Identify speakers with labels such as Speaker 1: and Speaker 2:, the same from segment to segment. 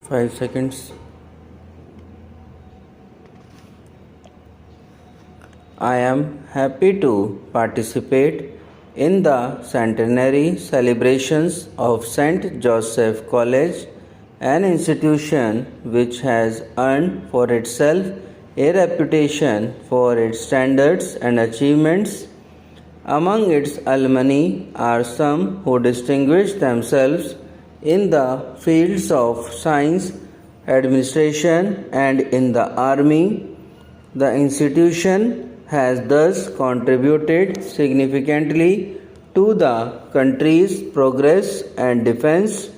Speaker 1: 5 seconds. I am happy to participate in the centenary celebrations of St. Joseph College, an institution which has earned for itself a reputation for its standards and achievements. Among its alumni are some who distinguish themselves in the fields of science, administration, and in the army. The institution has thus contributed significantly to the country's progress and defense.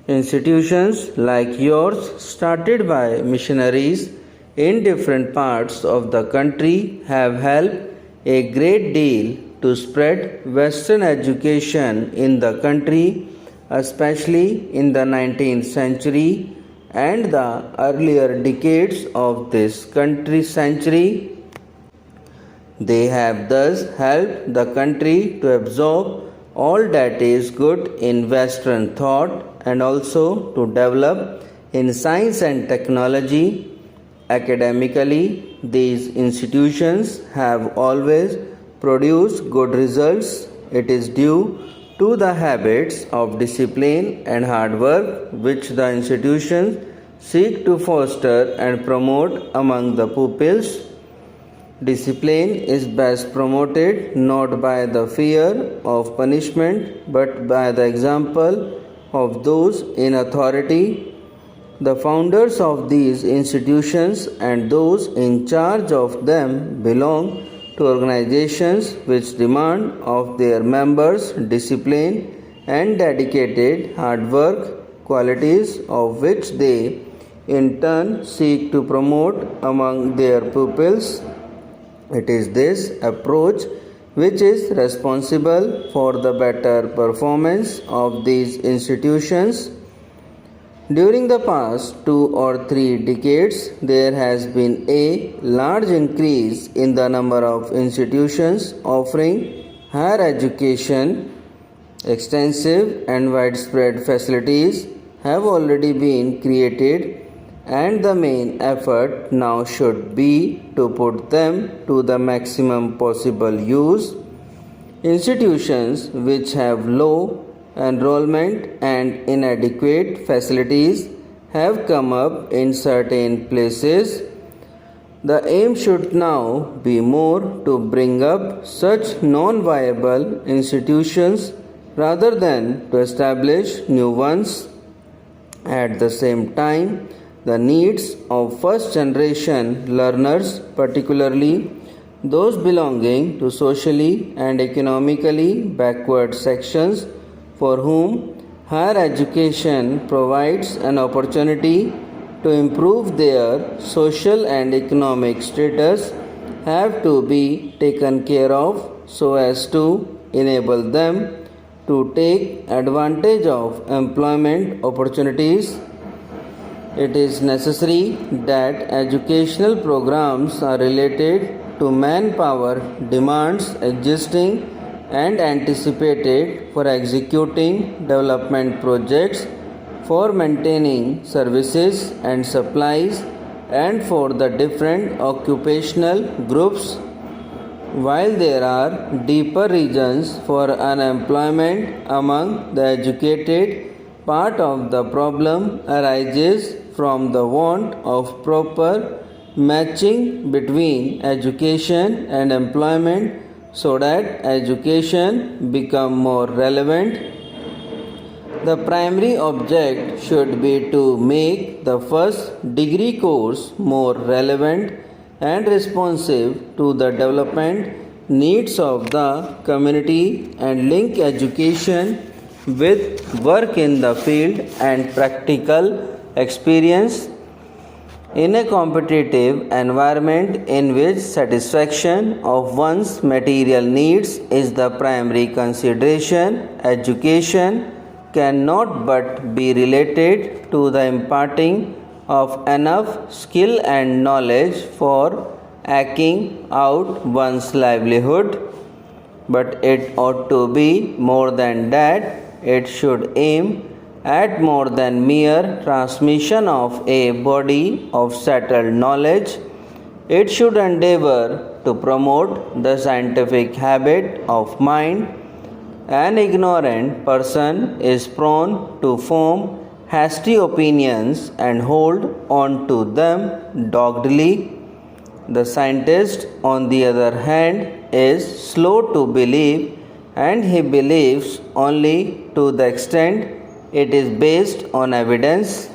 Speaker 1: Institutions like yours, started by missionaries in different parts of the country, have helped a great deal to spread Western education in the country, especially in the 19th century and the earlier decades of this country's century. They have thus helped the country to absorb all that is good in Western thought and also to develop in science and technology. Academically, these institutions have always produced good results. It is due to the habits of discipline and hard work which the institutions seek to foster and promote among the pupils. Discipline is best promoted not by the fear of punishment but by the example of those in authority. The founders of these institutions and those in charge of them belong to organizations which demand of their members discipline and dedicated hard work, qualities of which they in turn seek to promote among their pupils. It is this approach which is responsible for the better performance of these institutions. During the past 2 or 3 decades, there has been a large increase in the number of institutions offering higher education. Extensive and widespread facilities have already been created, and the main effort now should be to put them to the maximum possible use. Institutions which have low enrollment and inadequate facilities have come up in certain places. The aim should now be more to bring up such non-viable institutions rather than to establish new ones. At the same time, the needs of first generation learners, particularly those belonging to socially and economically backward sections, for whom higher education provides an opportunity to improve their social and economic status, have to be taken care of so as to enable them to take advantage of employment opportunities. It is necessary that educational programs are related to manpower demands existing and anticipated for executing development projects, for maintaining services and supplies, and for the different occupational groups. While there are deeper reasons for unemployment among the educated, part of the problem arises from the want of proper matching between education and employment so that education become more relevant. The primary object should be to make the first degree course more relevant and responsive to the development needs of the community and link education with work in the field and practical experience. In a competitive environment in which satisfaction of one's material needs is the primary consideration, education cannot but be related to the imparting of enough skill and knowledge for eking out one's livelihood. But it ought to be more than that. It should aim at more than mere transmission of a body of settled knowledge. It should endeavor to promote the scientific habit of mind. An ignorant person is prone to form hasty opinions and hold on to them doggedly. The scientist, on the other hand, is slow to believe, and he believes only to the extent it is based on evidence.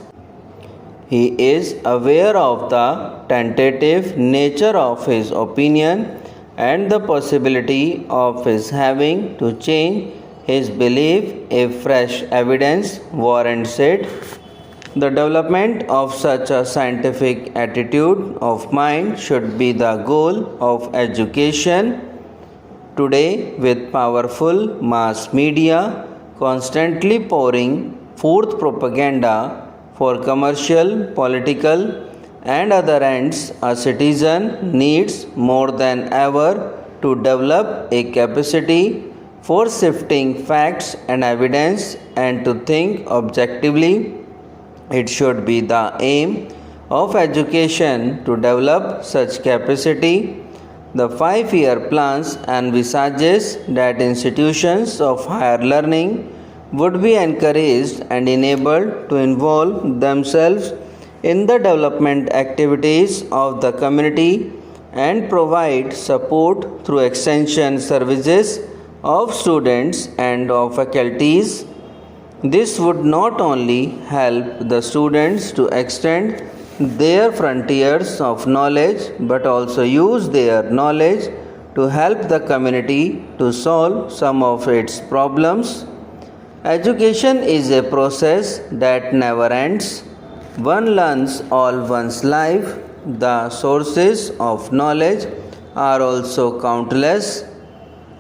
Speaker 1: He is aware of the tentative nature of his opinion and the possibility of his having to change his belief if fresh evidence warrants it. The development of such a scientific attitude of mind should be the goal of education. Today, with powerful mass media constantly pouring forth propaganda for commercial, political, and other ends, a citizen needs more than ever to develop a capacity for sifting facts and evidence and to think objectively. It should be the aim of education to develop such capacity. The 5-year plans envisages that institutions of higher learning would be encouraged and enabled to involve themselves in the development activities of the community and provide support through extension services of students and of faculties. This would not only help the students to extend their frontiers of knowledge but also use their knowledge to help the community to solve some of its problems. Education is a process that never ends. One learns all one's life. The sources of knowledge are also countless.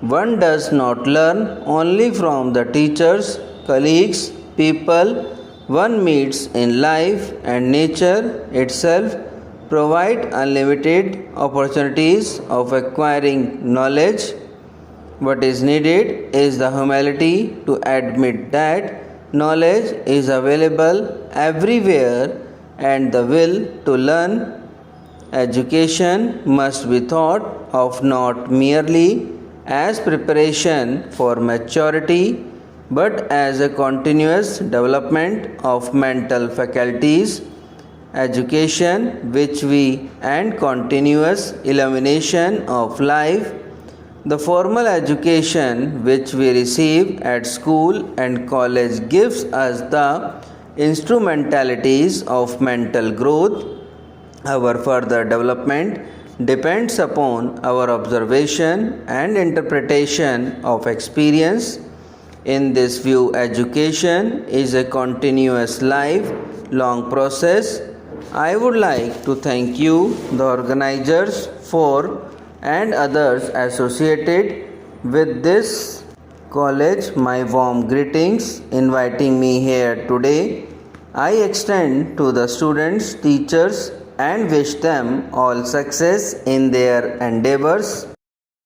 Speaker 1: One does not learn only from the teachers, colleagues, people one meets in life, and nature itself provides unlimited opportunities of acquiring knowledge. What is needed is the humility to admit that knowledge is available everywhere and the will to learn. Education must be thought of not merely as preparation for maturity but as a continuous development of mental faculties. Education and continuous illumination of life. The formal education which we receive at school and college gives us the instrumentalities of mental growth. Our further development depends upon our observation and interpretation of experience. In this view, education is a continuous lifelong process. I would like to thank you, the organizers, and others associated with this college, my warm greetings inviting me here today. I extend to the students, teachers, and wish them all success in their endeavors.